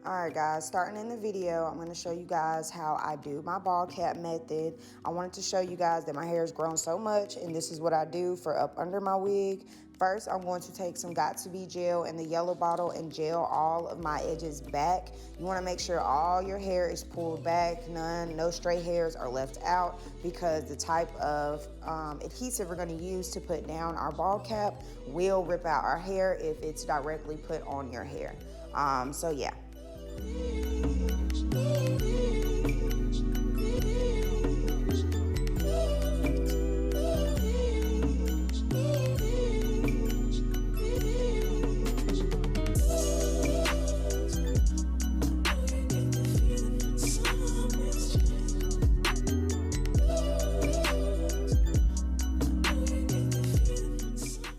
Alright guys, starting in the video, I'm going to show you guys how I do my ball cap method. I wanted to show you guys that my hair has grown so much, and this is what I do for up under my wig. First, I'm going to take some Got2b gel in the yellow bottle and gel all of my edges back. You want to make sure all your hair is pulled back, no stray hairs are left out, because the type of adhesive we're going to use to put down our ball cap will rip out our hair if it's directly put on your hair. So yeah.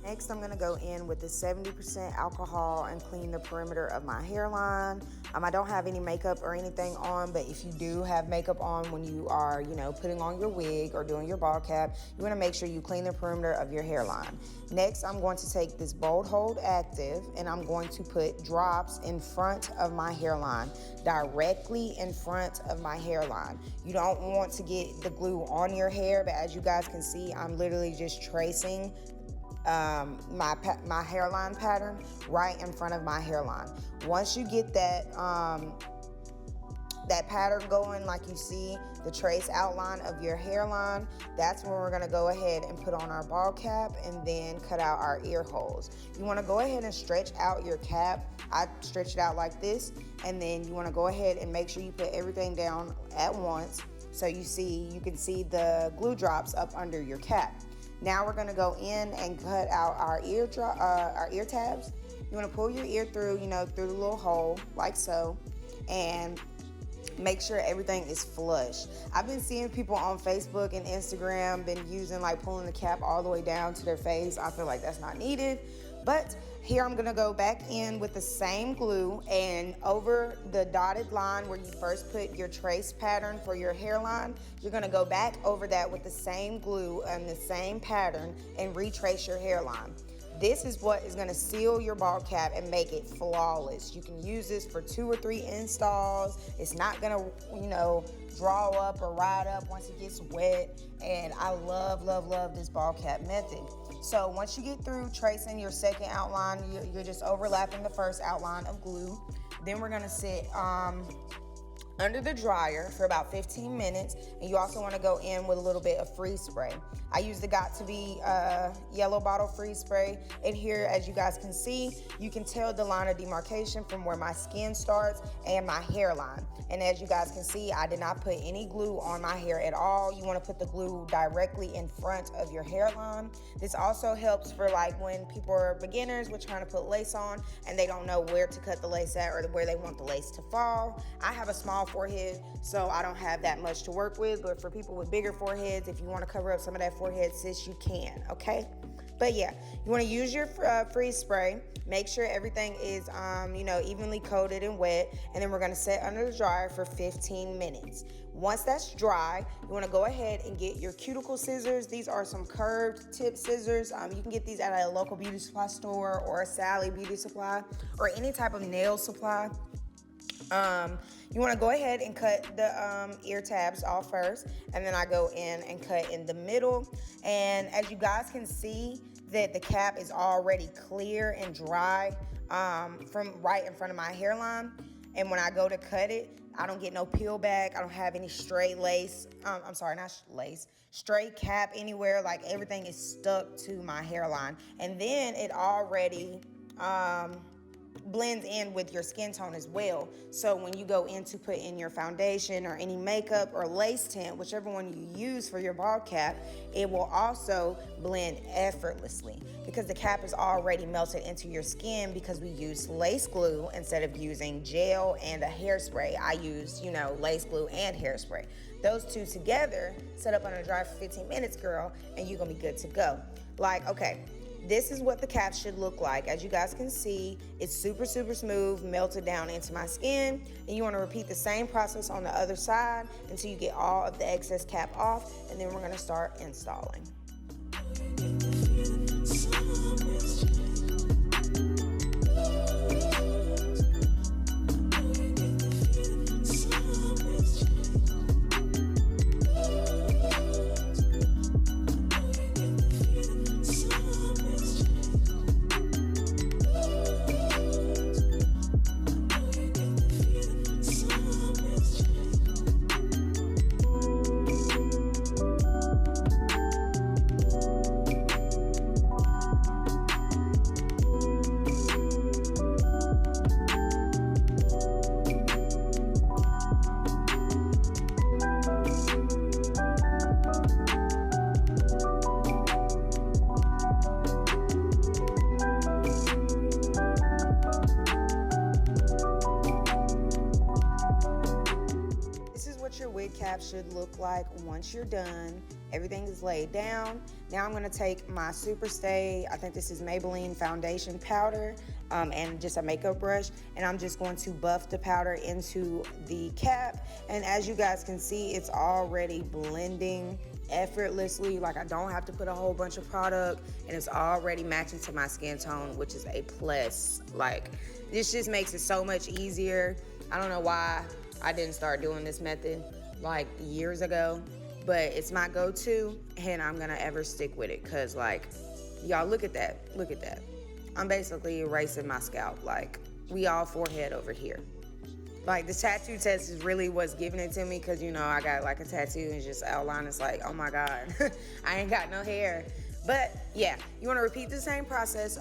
Next, I'm going to go in with the 70% alcohol and clean the perimeter of my hairline. I don't have any makeup or anything on, but if you do have makeup on when you are, putting on your wig or doing your ball cap, you want to make sure you clean the perimeter of your hairline. Next, I'm going to take this Bold Hold Active and I'm going to put drops in front of my hairline, directly in front of my hairline. You don't want to get the glue on your hair, but as you guys can see, I'm literally just tracing my hairline pattern right in front of my hairline. Once you get that that pattern going, like you see the trace outline of your hairline, that's when we're going to go ahead and put on our ball cap and then cut out our ear holes. You want to go ahead and stretch out your cap. I stretch it out like this, and then you want to go ahead and make sure you put everything down at once so you can see the glue drops up under your cap. Now we're going to go in and cut out our ear tabs. You want to pull your ear through, through the little hole like so, and make sure everything is flush. I've been seeing people on Facebook and Instagram been using pulling the cap all the way down to their face. I feel like that's not needed, but here I'm gonna go back in with the same glue, and over the dotted line where you first put your trace pattern for your hairline, you're gonna go back over that with the same glue and the same pattern and retrace your hairline. This is what is gonna seal your ball cap and make it flawless. You can use this for 2 or 3 installs. It's not gonna, draw up or ride up once it gets wet. And I love, love, love this ball cap method. So once you get through tracing your second outline, you're just overlapping the first outline of glue. Then we're gonna sit under the dryer for about 15 minutes, and you also want to go in with a little bit of freeze spray. I use the Got2b yellow bottle freeze spray, and here, as you guys can see, you can tell the line of demarcation from where my skin starts and my hairline. And as you guys can see, I did not put any glue on my hair at all. You want to put the glue directly in front of your hairline. This also helps for when people are beginners with trying to put lace on and they don't know where to cut the lace at or where they want the lace to fall. I have a small forehead, so I don't have that much to work with, but for people with bigger foreheads, if you want to cover up some of that forehead, sis, you can, okay? But yeah, you want to use your freeze spray. Make sure everything is evenly coated and wet, and then we're going to set under the dryer for 15 minutes. Once that's dry, you want to go ahead and get your cuticle scissors. These are some curved tip scissors. You can get these at a local beauty supply store or a Sally beauty supply or any type of nail supply. You want to go ahead and cut the ear tabs off first, and then I go in and cut in the middle. And as you guys can see, that the cap is already clear and dry from right in front of my hairline. And when I go to cut it, I don't get no peel back. I don't have any stray lace. Stray cap anywhere. Everything is stuck to my hairline. And then it already blends in with your skin tone as well. So when you go in to put in your foundation or any makeup or lace tint, whichever one you use for your ball cap, it will also blend effortlessly because the cap is already melted into your skin because we use lace glue instead of using gel and a hairspray. I used, lace glue and hairspray. Those two together, set up under the dryer for 15 minutes, girl, and you're gonna be good to go. Okay. This is what the cap should look like. As you guys can see, it's super, super smooth, melted down into my skin. And you want to repeat the same process on the other side until you get all of the excess cap off. And then we're going to start installing. what your wig cap should look like once you're done. Everything is laid down. Now I'm going to take my Super Stay, I think this is Maybelline foundation powder, and just a makeup brush, and I'm just going to buff the powder into the cap. And as you guys can see, it's already blending effortlessly. Like, I don't have to put a whole bunch of product, and it's already matching to my skin tone, which is a plus. Like, this just makes it so much easier. I don't know why I didn't start doing this method like years ago, but it's my go-to, and I'm gonna ever stick with it, because like, y'all, look at that, look at that. I'm basically erasing my scalp. Like, we all forehead over here. Like, the tattoo test is really what's giving it to me, because, you know, I got like a tattoo and just outline. It's like, oh my God, I ain't got no hair. But yeah, you want to repeat the same process.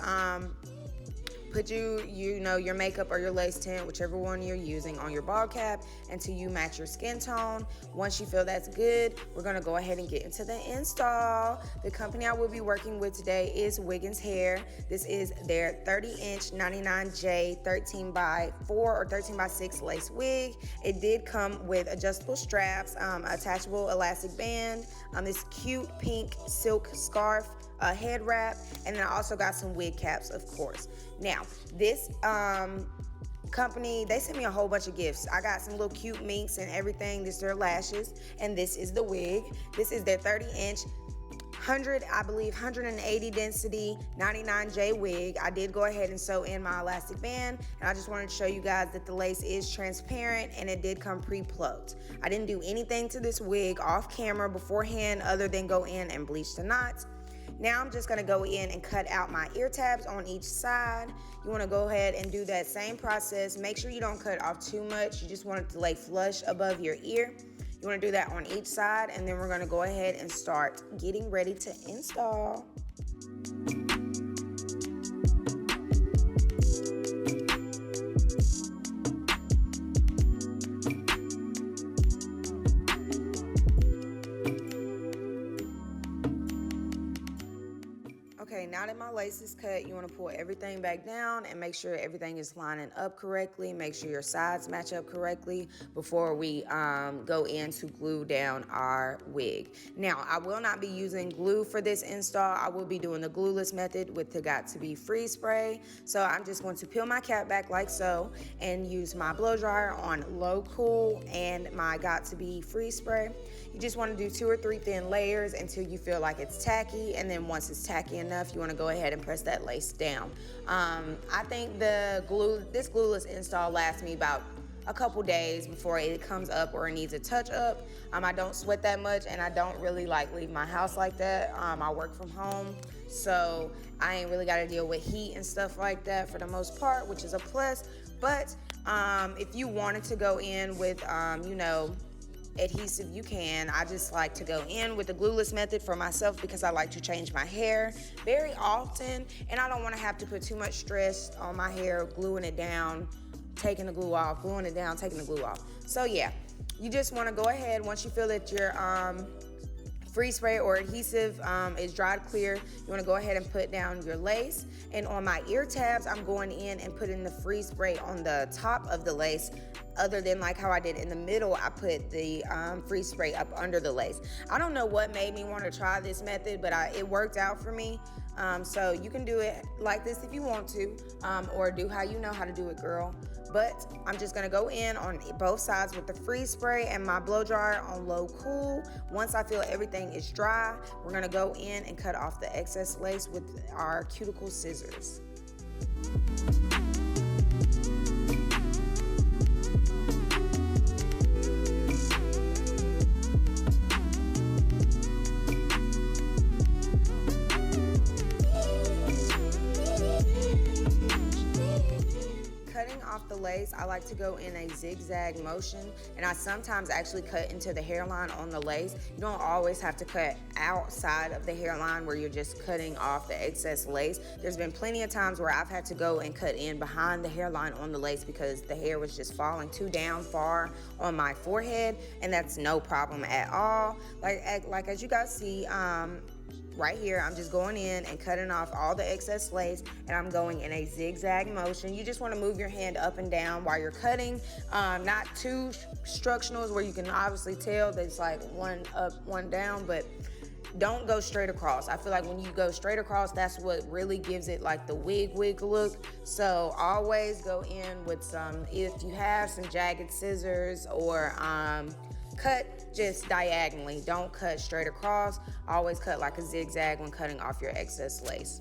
Put you know, your makeup or your lace tint, whichever one you're using, on your ball cap until you match your skin tone. Once you feel that's good, we're gonna go ahead and get into the install. The company I will be working with today is Wiggins Hair. This is their 30-inch 99J 13 by 4 or 13 by 6 lace wig. It did come with adjustable straps, attachable elastic band, this cute pink silk scarf, a head wrap, and then I also got some wig caps, of course. Now, this company, they sent me a whole bunch of gifts. I got some little cute minks and everything. This is their lashes, and this is the wig. This is their 30-inch 180 density 99J wig. I did go ahead and sew in my elastic band, and I just wanted to show you guys that the lace is transparent, and it did come pre-plucked. I didn't do anything to this wig off camera beforehand other than go in and bleach the knots. Now I'm just gonna go in and cut out my ear tabs on each side. You wanna go ahead and do that same process. Make sure you don't cut off too much. You just want it to lay flush above your ear. You wanna do that on each side, and then we're gonna go ahead and start getting ready to install. Okay, now that my lace is cut, you want to pull everything back down and make sure everything is lining up correctly. Make sure your sides match up correctly before we go in to glue down our wig. Now, I will not be using glue for this install. I will be doing the glueless method with the Got To Be freeze spray. So I'm just going to peel my cap back like so and use my blow dryer on low cool and my Got To Be freeze spray. You just want to do 2 or 3 thin layers until you feel like it's tacky, and then once it's tacky enough, you want to go ahead and press that lace down. I think this glueless install lasts me about a couple days before it comes up or it needs a touch up. I don't sweat that much, and I don't really like leave my house like that. I work from home, so I ain't really got to deal with heat and stuff like that for the most part, which is a plus. But if you wanted to go in with, you know, adhesive, you can. I just like to go in with the glueless method for myself because I like to change my hair very often, and I don't want to have to put too much stress on my hair, gluing it down, taking the glue off, gluing it down, taking the glue off. So yeah, you just want to go ahead, once you feel that your freeze spray or adhesive is dried clear, you want to go ahead and put down your lace. And on my ear tabs, I'm going in and putting the freeze spray on the top of the lace. Other than like how I did in the middle, I put the freeze spray up under the lace. I don't know what made me want to try this method, but it worked out for me. So you can do it like this if you want to, or do how you know how to do it, girl. But I'm just gonna go in on both sides with the freeze spray and my blow dryer on low cool. Once I feel everything is dry, we're gonna go in and cut off the excess lace with our cuticle scissors. Off the lace, I like to go in a zigzag motion, and I sometimes actually cut into the hairline on the lace. You don't always have to cut outside of the hairline where you're just cutting off the excess lace. There's been plenty of times where I've had to go and cut in behind the hairline on the lace because the hair was just falling too down far on my forehead, and that's no problem at all. Like as you guys see, right here, I'm just going in and cutting off all the excess lace, and I'm going in a zigzag motion. You just want to move your hand up and down while you're cutting, not too structural where you can obviously tell that it's like one up, one down, but don't go straight across. I feel like when you go straight across, that's what really gives it like the wig look. So always go in with some, if you have some jagged scissors, or cut just diagonally. Don't cut straight across. Always cut like a zigzag when cutting off your excess lace.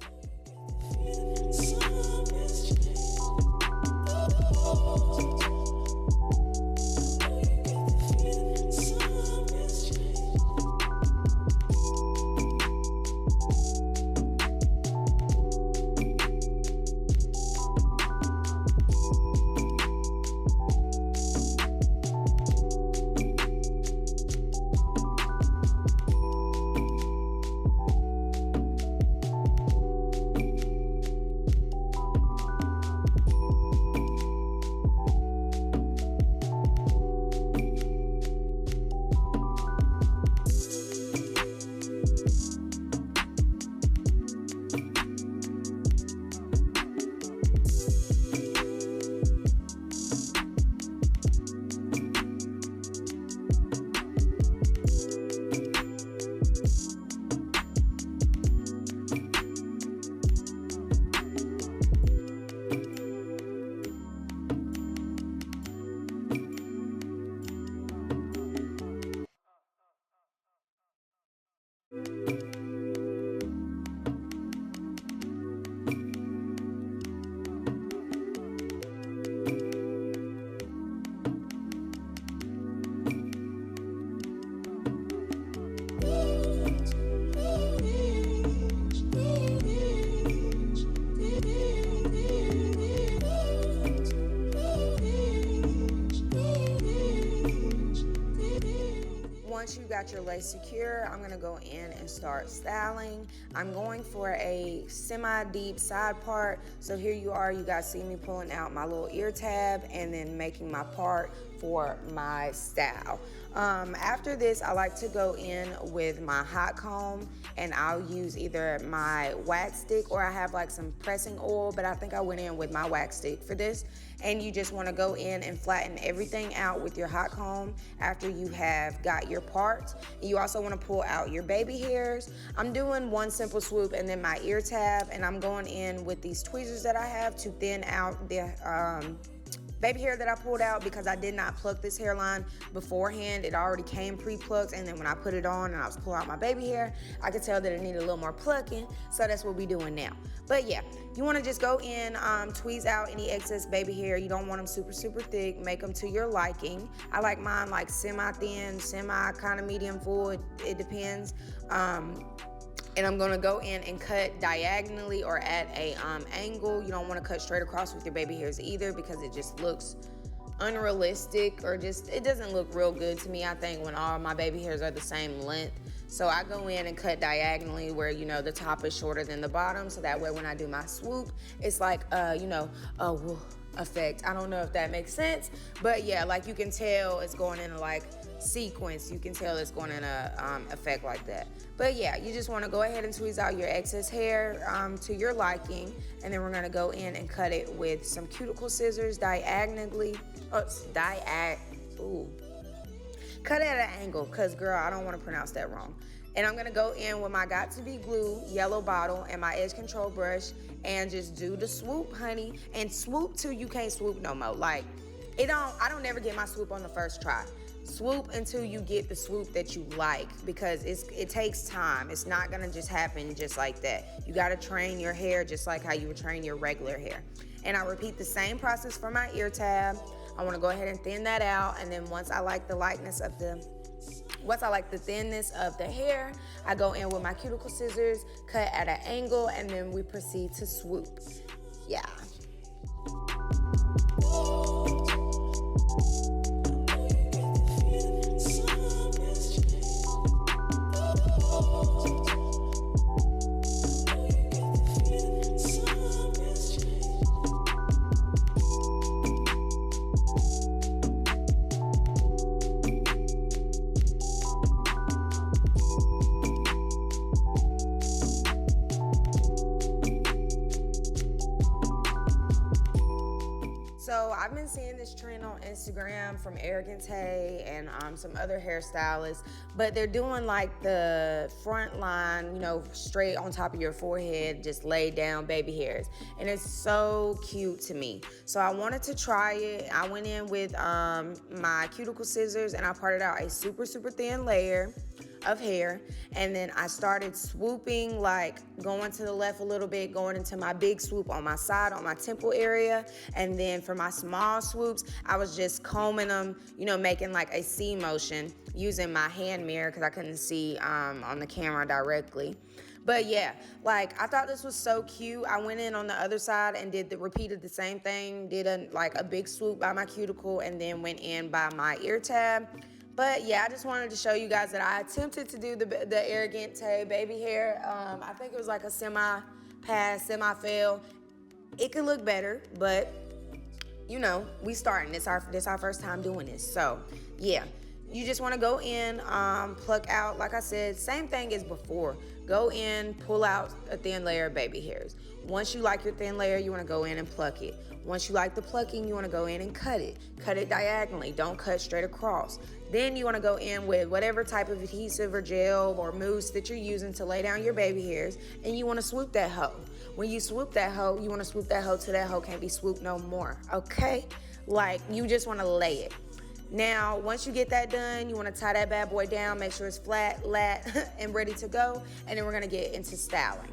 Once you got your lace secure, I'm gonna go in and start styling. I'm going for a semi-deep side part. So here you are, you guys see me pulling out my little ear tab and then making my part for my style. After this, I like to go in with my hot comb, and I'll use either my wax stick, or I have like some pressing oil, but I think I went in with my wax stick for this. And you just want to go in and flatten everything out with your hot comb after you have got your part. You also want to pull out your baby hairs. I'm doing one simple swoop and then my ear tab, and I'm going in with these tweezers that I have to thin out the baby hair that I pulled out, because I did not pluck this hairline beforehand. It already came pre-plucked, and then when I put it on and I was pulling out my baby hair, I could tell that it needed a little more plucking, so that's what we're doing now. But yeah, you want to just go in, tweeze out any excess baby hair. You don't want them super, super thick. Make them to your liking. I like mine like semi-thin, semi kind of medium full. It depends. And I'm gonna go in and cut diagonally or at a angle. You don't wanna cut straight across with your baby hairs either, because it just looks unrealistic, or just, it doesn't look real good to me, I think, when all my baby hairs are the same length. So I go in and cut diagonally where, you know, the top is shorter than the bottom, so that way when I do my swoop, it's like, you know, a woo effect. I don't know if that makes sense, but yeah, like you can tell it's going in like sequence. You can tell it's going in a effect like that. But yeah, you just want to go ahead and tweeze out your excess hair to your liking, and then we're going to go in and cut it with some cuticle scissors diagonally. Cut it at an angle, because girl, I don't want to pronounce that wrong. And I'm gonna go in with my Got To Be Glue yellow bottle and my edge control brush, and just do the swoop, honey. And swoop till you can't swoop no more. Like, I don't never get my swoop on the first try. Swoop until you get the swoop that you like, because it takes time. It's not gonna just happen just like that. You gotta train your hair just like how you would train your regular hair. And I repeat the same process for my ear tab. I wanna go ahead and thin that out, and then once I like the thinness of the hair, I go in with my cuticle scissors, cut at an angle, and then we proceed to swoop. Yeah. Instagram from Arrogant Tay and some other hairstylists, but they're doing like the front line, you know, straight on top of your forehead, just laid down baby hairs, and it's so cute to me. So I wanted to try it. I went in with my cuticle scissors and I parted out a super thin layer of hair, and then I started swooping, like going to the left a little bit, going into my big swoop on my side, on my temple area, and then for my small swoops, I was just combing them, you know, making like a C motion using my hand mirror because I couldn't see on the camera directly. But yeah, like I thought this was so cute. I went in on the other side and repeated the same thing, did a big swoop by my cuticle and then went in by my ear tab. But yeah, I just wanted to show you guys that I attempted to do the Arrogant Tay baby hair. I think it was like a semi-pass, semi-fail. It could look better, but you know, we starting. This our first time doing this. So yeah, you just want to go in, pluck out, like I said, same thing as before. Go in, pull out a thin layer of baby hairs. Once you like your thin layer, you want to go in and pluck it. Once you like the plucking, you want to go in and cut it. Cut it diagonally. Don't cut straight across. Then you want to go in with whatever type of adhesive or gel or mousse that you're using to lay down your baby hairs, and you want to swoop that hoe. When you swoop that hoe, you want to swoop that hoe till that hoe can't be swooped no more, okay? Like, you just want to lay it. Now, once you get that done, you want to tie that bad boy down, make sure it's flat, lat, and ready to go, and then we're going to get into styling.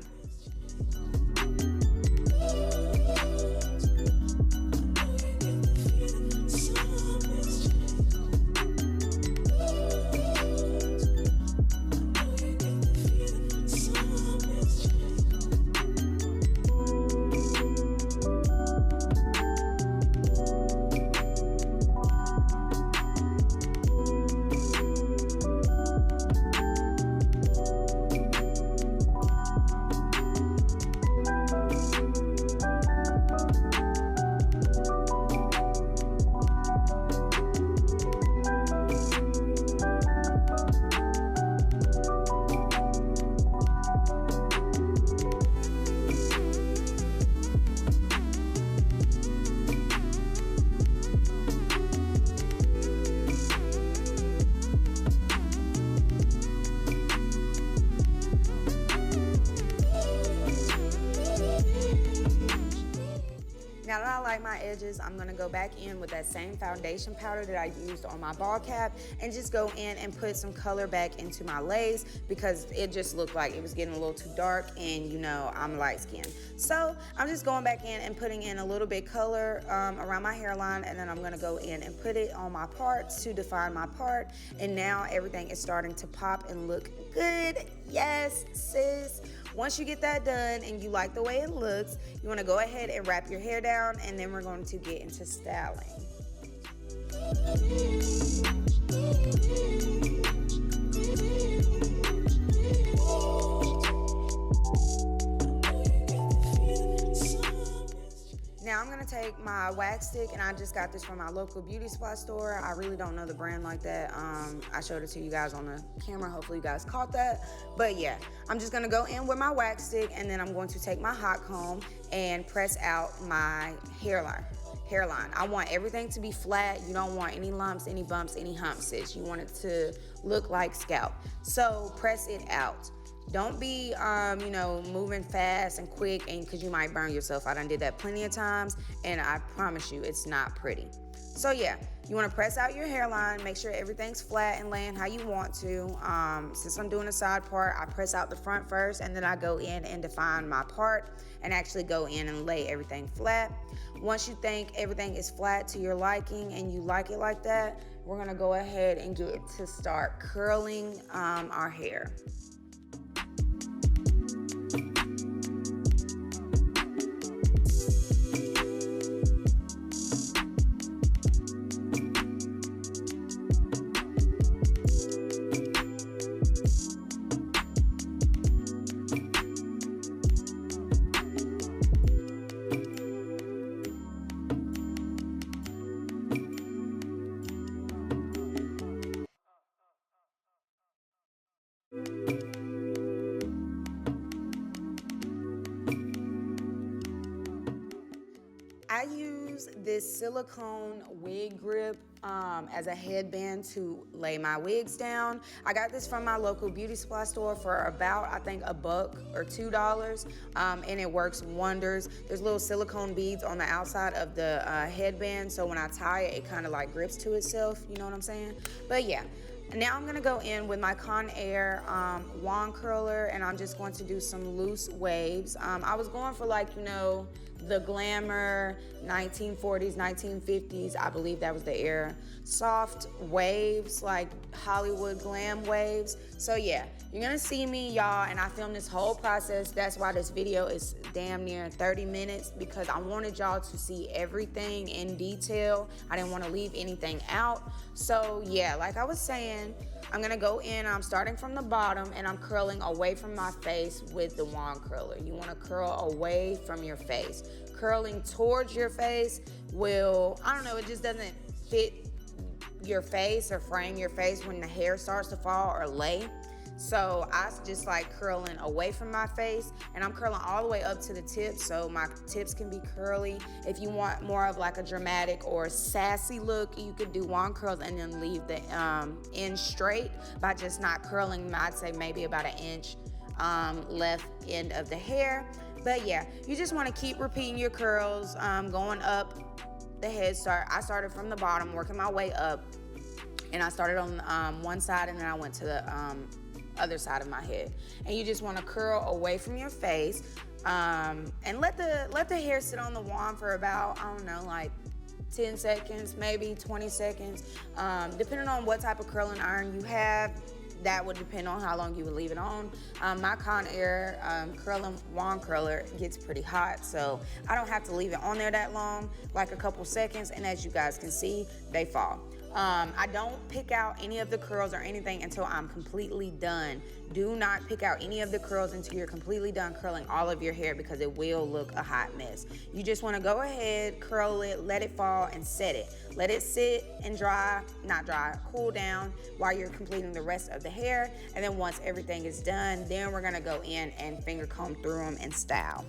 Now that I like my edges, I'm gonna go back in with that same foundation powder that I used on my ball cap and just go in and put some color back into my lace because it just looked like it was getting a little too dark, and you know, I'm light skinned. So I'm just going back in and putting in a little bit color around my hairline, and then I'm gonna go in and put it on my parts to define my part. And now everything is starting to pop and look good. Yes, sis. Once you get that done and you like the way it looks, you want to go ahead and wrap your hair down, and then we're going to get into styling. Now I'm going to take my wax stick, and I just got this from my local beauty supply store. I really don't know the brand like that. I showed it to you guys on the camera. Hopefully you guys caught that. But yeah, I'm just going to go in with my wax stick, and then I'm going to take my hot comb and press out my hairline. I want everything to be flat. You don't want any lumps, any bumps, any humps, sis. You want it to look like scalp. So press it out. Don't be, you know, moving fast and quick, and because you might burn yourself. I done did that plenty of times, and I promise you, it's not pretty. So yeah, you want to press out your hairline, make sure everything's flat and laying how you want to. Since I'm doing a side part, I press out the front first, and then I go in and define my part and actually go in and lay everything flat. Once you think everything is flat to your liking and you like it like that, we're gonna go ahead and get to start curling our hair. use this silicone wig grip as a headband to lay my wigs down. I got this from my local beauty supply store for about, I think, $1 or $2, and it works wonders. There's little silicone beads on the outside of the headband, so when I tie it, it kind of like grips to itself, you know what I'm saying? But yeah. Now I'm gonna go in with my Conair wand curler, and I'm just going to do some loose waves. I was going for, like, you know, the glamour 1940s, 1950s, I believe that was the era. Soft waves, like Hollywood glam waves. So yeah, you're gonna see me, y'all, and I filmed this whole process. That's why this video is damn near 30 minutes, because I wanted y'all to see everything in detail. I didn't want to leave anything out. So yeah, like I was saying, I'm gonna go in, I'm starting from the bottom, and I'm curling away from my face with the wand curler. You wanna curl away from your face. Curling towards your face will, I don't know, it just doesn't fit your face or frame your face when the hair starts to fall or lay. So I just like curling away from my face, and I'm curling all the way up to the tips so my tips can be curly. If you want more of like a dramatic or sassy look, you could do wand curls and then leave the end straight by just not curling, I'd say maybe about an inch left end of the hair. But yeah, you just want to keep repeating your curls, going up the head start. I started from the bottom, working my way up, and I started on one side, and then I went to the other side of my head. And you just want to curl away from your face, and let the hair sit on the wand for about, I don't know, like 10 seconds, maybe 20 seconds, depending on what type of curling iron you have. That would depend on how long you would leave it on. My Conair curling wand curler gets pretty hot, so I don't have to leave it on there that long, like a couple seconds, and as you guys can see, they fall. I don't pick out any of the curls or anything until I'm completely done. Do not pick out any of the curls until you're completely done curling all of your hair, because it will look a hot mess. You just want to go ahead, curl it, let it fall, and set it. Let it sit and dry, not dry, cool down while you're completing the rest of the hair. And then once everything is done, then we're going to go in and finger comb through them and style.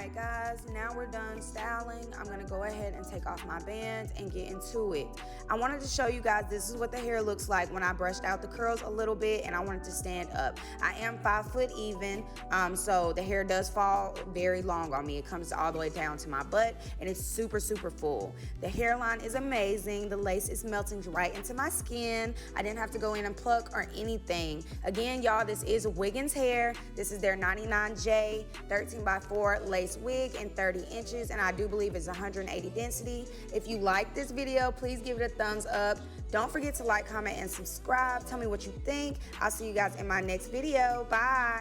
Alright guys, now we're done styling. I'm gonna go ahead and take off my bands and get into it. I wanted to show you guys this is what the hair looks like when I brushed out the curls a little bit and I wanted to stand up. I am 5 foot even, so the hair does fall very long on me. It comes all the way down to my butt and it's super full. The hairline is amazing. The lace is melting right into my skin. I didn't have to go in and pluck or anything. Again, y'all, this is Wiggins hair. This is their 99J 13x4 lace wig in 30 inches, and I do believe it's 180 density. If you like this video, please give it a thumbs up. Don't forget to like, comment, and subscribe. Tell me what you think. I'll see you guys in my next video. Bye.